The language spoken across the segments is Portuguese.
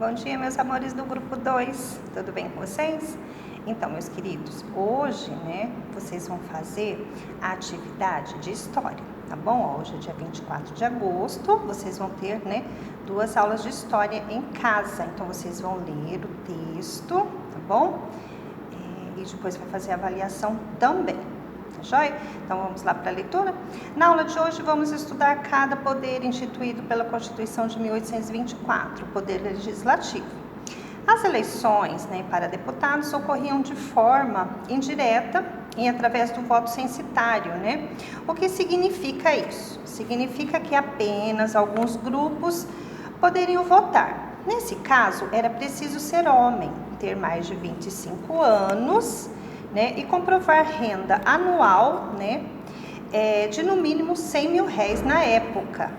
Bom dia, meus amores do grupo 2, tudo bem com vocês? Então, meus queridos, hoje, vocês vão fazer a atividade de história, tá bom? Hoje é dia 24 de agosto, vocês vão ter, 2 aulas de história em casa. Então, vocês vão ler o texto, tá bom? E depois vai fazer a avaliação também. Tá joia? Então vamos lá para a leitura? Na aula de hoje vamos estudar cada poder instituído pela Constituição de 1824, o poder legislativo. As eleições para deputados ocorriam de forma indireta e através do voto censitário, O que significa isso? Significa que apenas alguns grupos poderiam votar. Nesse caso, era preciso ser homem, ter mais de 25 anos, e comprovar renda anual, de no mínimo 100 mil réis na época,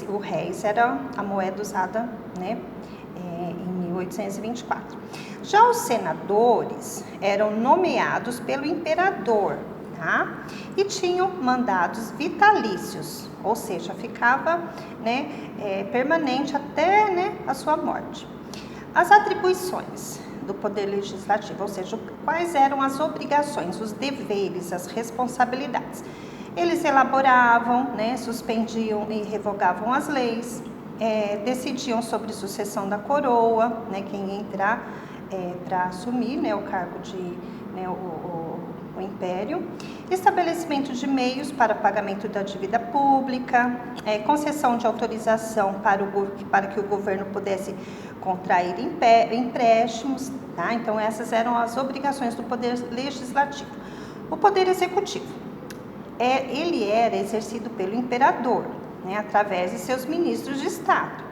o réis era a moeda usada, em 1824. Já os senadores eram nomeados pelo imperador, e tinham mandados vitalícios, ou seja, ficava, permanente até, a sua morte. As atribuições do poder legislativo, ou seja, quais eram as obrigações, os deveres, as responsabilidades. Eles elaboravam, suspendiam e revogavam as leis, decidiam sobre sucessão da coroa, quem ia entrar para assumir, o cargo de, o império, estabelecimento de meios para pagamento da dívida pública, concessão de autorização para que o governo pudesse contrair empréstimos, Então essas eram as obrigações do poder legislativo. O poder executivo, ele era exercido pelo imperador, através de seus ministros de Estado,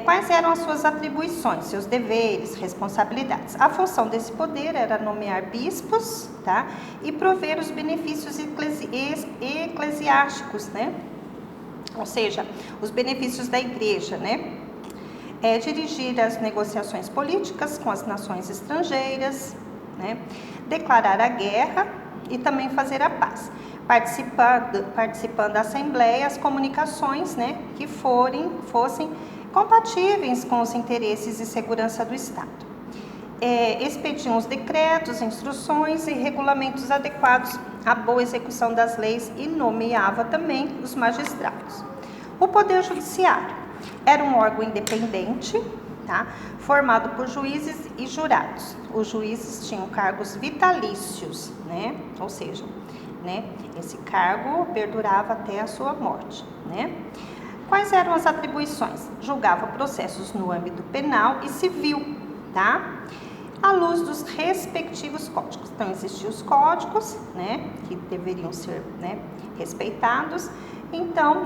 Quais eram as suas atribuições, seus deveres, responsabilidades? A função desse poder era nomear bispos, e prover os benefícios eclesiásticos, Ou seja, os benefícios da igreja, dirigir as negociações políticas com as nações estrangeiras, declarar a guerra e também fazer a paz. Participando da assembleia, as comunicações, que fossem compatíveis com os interesses e segurança do Estado. Expediam os decretos, instruções e regulamentos adequados à boa execução das leis e nomeava também os magistrados. O Poder Judiciário era um órgão independente, formado por juízes e jurados. Os juízes tinham cargos vitalícios, Ou seja, esse cargo perdurava até a sua morte, Quais eram as atribuições? Julgava processos no âmbito penal e civil, À luz dos respectivos códigos. Então, existiam os códigos, que deveriam ser, respeitados. Então,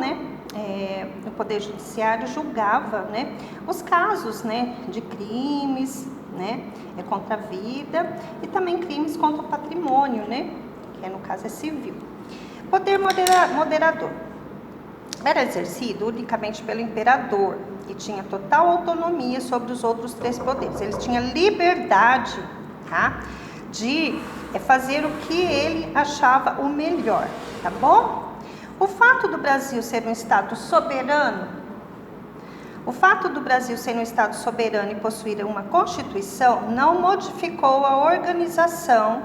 o Poder Judiciário julgava, os casos, de crimes, contra a vida e também crimes contra o patrimônio, que no caso é civil. Poder moderador. Era exercido unicamente pelo imperador e tinha total autonomia sobre os outros 3 poderes. Ele tinha liberdade, de fazer o que ele achava o melhor, tá bom? O fato do Brasil ser um Estado soberano, e possuir uma Constituição não modificou a organização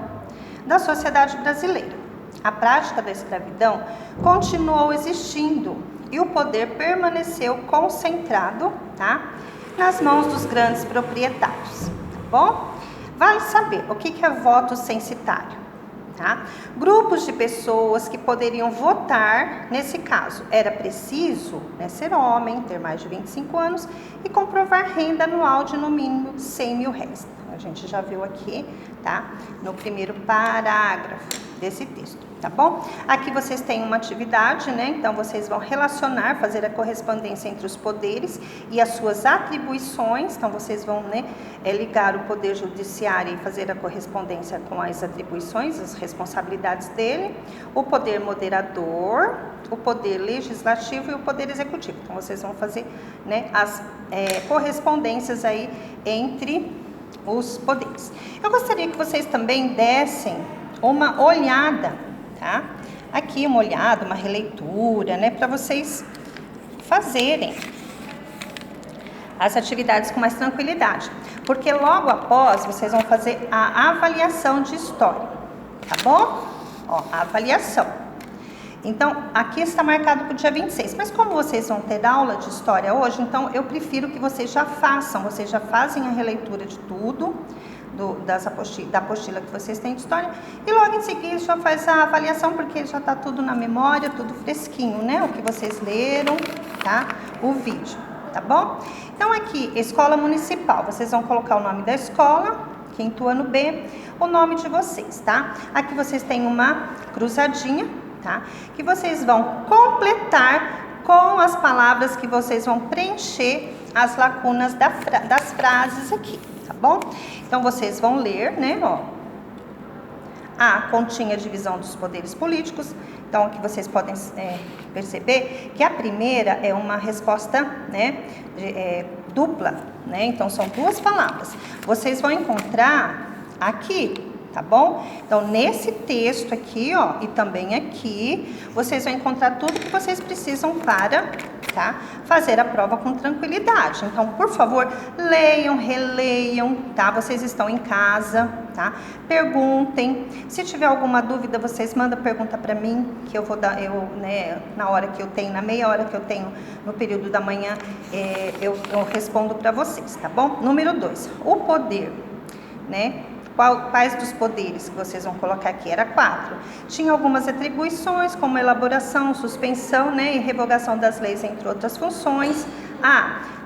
da sociedade brasileira. A prática da escravidão continuou existindo e o poder permaneceu concentrado, nas mãos dos grandes proprietários, tá bom? Vale saber o que é voto censitário, Grupos de pessoas que poderiam votar, nesse caso, era preciso ser homem, ter mais de 25 anos e comprovar renda anual de no mínimo 100 mil réis. A gente já viu aqui, no primeiro parágrafo desse texto, tá bom? Aqui vocês têm uma atividade, Então vocês vão relacionar, fazer a correspondência entre os poderes e as suas atribuições. Então vocês vão, ligar o Poder Judiciário e fazer a correspondência com as atribuições, as responsabilidades dele, o Poder Moderador, o Poder Legislativo e o Poder Executivo. Então vocês vão fazer, as correspondências aí entre os poderes. Eu gostaria que vocês também dessem uma olhada, Aqui uma olhada, uma releitura, para vocês fazerem as atividades com mais tranquilidade, porque logo após vocês vão fazer a avaliação de história, tá bom? Ó, a avaliação. Então, aqui está marcado para o dia 26, mas como vocês vão ter aula de história hoje, então eu prefiro que vocês já fazem a releitura de tudo, da apostila que vocês têm de história, e logo em seguida já faz a avaliação, porque já está tudo na memória, tudo fresquinho, né? O que vocês leram, tá? O vídeo, tá bom? Então aqui, escola municipal, vocês vão colocar o nome da escola, quinto ano B, o nome de vocês, tá? Aqui vocês têm uma cruzadinha, tá? Que vocês vão completar com as palavras que vocês vão preencher as lacunas das frases aqui, tá bom? Então vocês vão ler, né, ó. A continha divisão dos poderes políticos. Então aqui vocês podem perceber que a primeira é uma resposta, né, dupla, né? Então são duas palavras. Vocês vão encontrar aqui, tá bom? Então, nesse texto aqui, ó, e também aqui, vocês vão encontrar tudo que vocês precisam para, tá, fazer a prova com tranquilidade. Então, por favor, leiam, releiam, tá? Vocês estão em casa, tá? Perguntem. Se tiver alguma dúvida, vocês mandam pergunta para mim, que eu vou dar, né, na hora que eu tenho, na meia hora que eu tenho no período da manhã, eu respondo para vocês, tá bom? Número 2, o poder, né? Quais dos poderes que vocês vão colocar aqui? Era 4. Tinha algumas atribuições, como elaboração, suspensão, né, e revogação das leis, entre outras funções.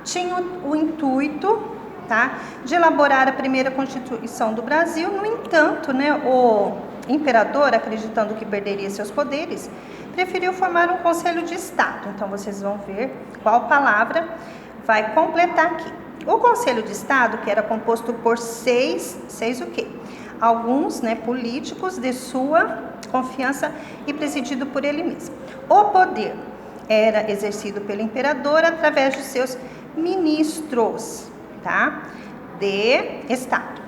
Tinha o intuito, tá, de elaborar a primeira Constituição do Brasil. No entanto, né, o imperador, acreditando que perderia seus poderes, preferiu formar um Conselho de Estado. Então, vocês vão ver qual palavra vai completar aqui. O Conselho de Estado, que era composto por seis o quê? Alguns, né, políticos de sua confiança e presidido por ele mesmo. O poder era exercido pelo imperador através de seus ministros, tá, de Estado.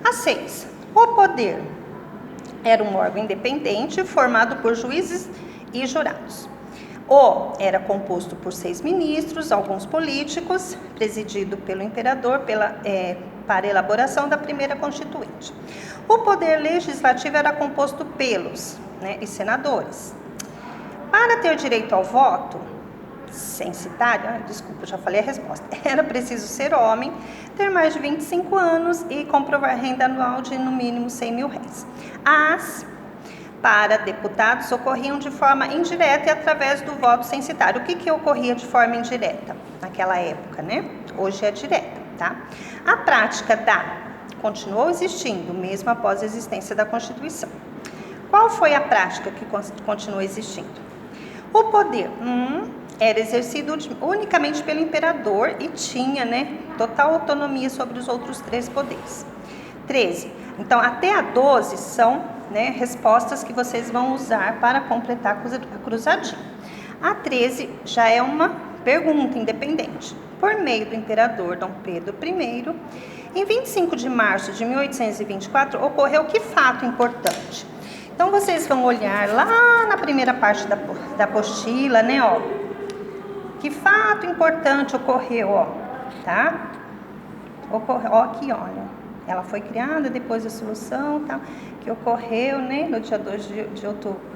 A 6, o poder era um órgão independente formado por juízes e jurados. Era composto por 6 ministros, alguns políticos, presidido pelo imperador para a elaboração da primeira Constituinte. O poder legislativo era composto pelos, né, e senadores. Para ter direito ao voto, censitário, desculpa, já falei a resposta, era preciso ser homem, ter mais de 25 anos e comprovar renda anual de no mínimo R$100.000. Para deputados ocorriam de forma indireta e através do voto censitário. O que ocorria de forma indireta naquela época, né? Hoje é direta, tá? A prática continuou existindo, mesmo após a existência da Constituição. Qual foi a prática que continuou existindo? O poder era exercido unicamente pelo imperador e tinha, né, total autonomia sobre os outros 3 poderes. 13. Então, até a 12 são, né, respostas que vocês vão usar para completar a cruzadinha. A 13 já é uma pergunta independente. Por meio do imperador Dom Pedro I, em 25 de março de 1824, ocorreu que fato importante? Então, vocês vão olhar lá na primeira parte da apostila, né, ó. Que fato importante ocorreu, ó, tá? Ó, aqui, olha. Ela foi criada depois da solução, tá, que ocorreu, né, no dia 2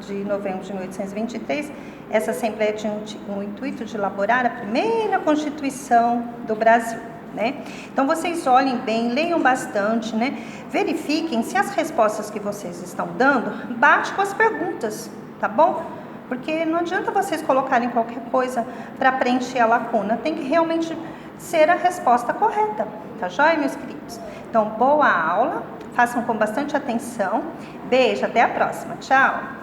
de novembro de 1823. Essa Assembleia tinha o intuito de elaborar a primeira Constituição do Brasil, né? Então, vocês olhem bem, leiam bastante, né? Verifiquem se as respostas que vocês estão dando batem com as perguntas, tá bom? Porque não adianta vocês colocarem qualquer coisa para preencher a lacuna. Tem que realmente ser a resposta correta, tá joia, meus queridos? Então, boa aula, façam com bastante atenção. Beijo, até a próxima. Tchau!